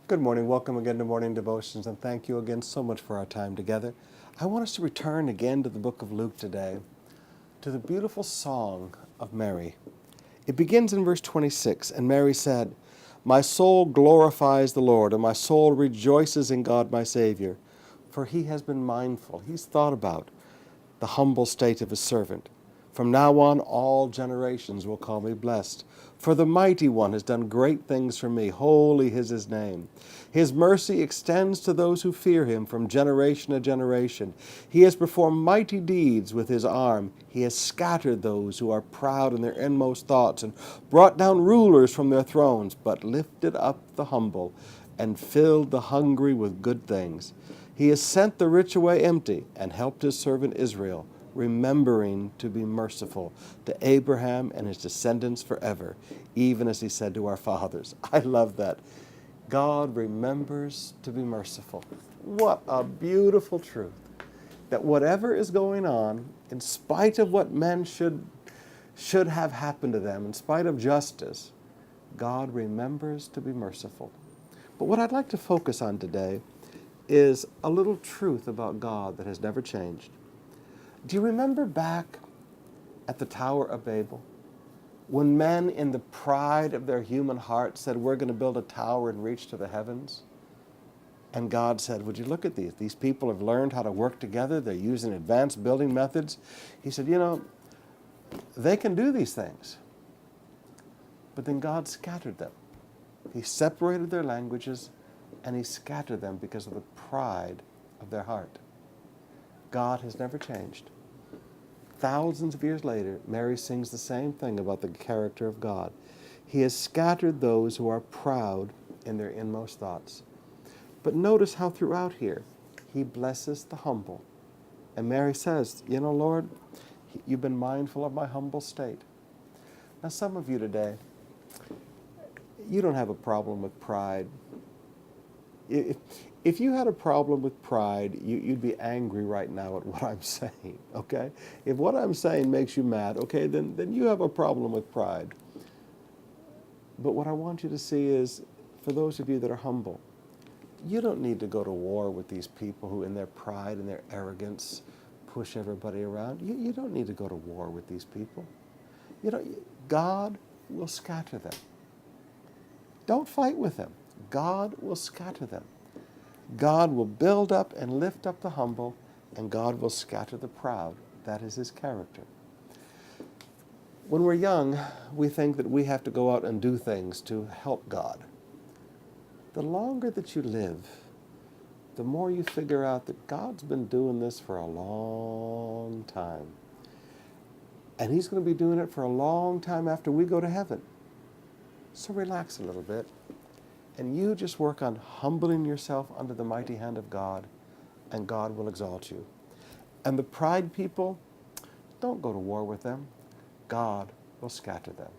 Good morning. Welcome again to Morning Devotions, and thank you again so much for our time together. I want us to return again to the book of Luke today, to the beautiful song of Mary. It begins in verse 26, and Mary said, "My soul glorifies the Lord, and my soul rejoices in God my Savior, for he has been mindful." He's thought about the humble state of his servant. From now on, all generations will call me blessed. For the Mighty One has done great things for me. Holy is his name. His mercy extends to those who fear him from generation to generation. He has performed mighty deeds with his arm. He has scattered those who are proud in their inmost thoughts and brought down rulers from their thrones, but lifted up the humble and filled the hungry with good things. He has sent the rich away empty and helped his servant Israel, remembering to be merciful to Abraham and his descendants forever, even as he said to our fathers. I love that. God remembers to be merciful. What a beautiful truth. That whatever is going on, in spite of what men should have happened to them, in spite of justice, God remembers to be merciful. But what I'd like to focus on today is a little truth about God that has never changed. Do you remember back at the Tower of Babel, when men in the pride of their human heart said, we're going to build a tower and reach to the heavens? And God said, would you look at these? These people have learned how to work together. They're using advanced building methods. He said, they can do these things. But then God scattered them. He separated their languages and he scattered them because of the pride of their heart. God has never changed. Thousands of years later, Mary sings the same thing about the character of God. He has scattered those who are proud in their inmost thoughts. But notice how throughout here, he blesses the humble. And Mary says, Lord, you've been mindful of my humble state. Now, some of you today, you don't have a problem with pride. If you had a problem with pride, you'd be angry right now at what I'm saying, okay? If what I'm saying makes you mad, okay, then you have a problem with pride. But what I want you to see is, for those of you that are humble, you don't need to go to war with these people who in their pride and their arrogance push everybody around. You don't need to go to war with these people. God will scatter them. Don't fight with them. God will scatter them. God will build up and lift up the humble, and God will scatter the proud. That is his character. When we're young, we think that we have to go out and do things to help God. The longer that you live, the more you figure out that God's been doing this for a long time. And he's going to be doing it for a long time after we go to heaven. So relax a little bit. And you just work on humbling yourself under the mighty hand of God, and God will exalt you. And the pride people, don't go to war with them. God will scatter them.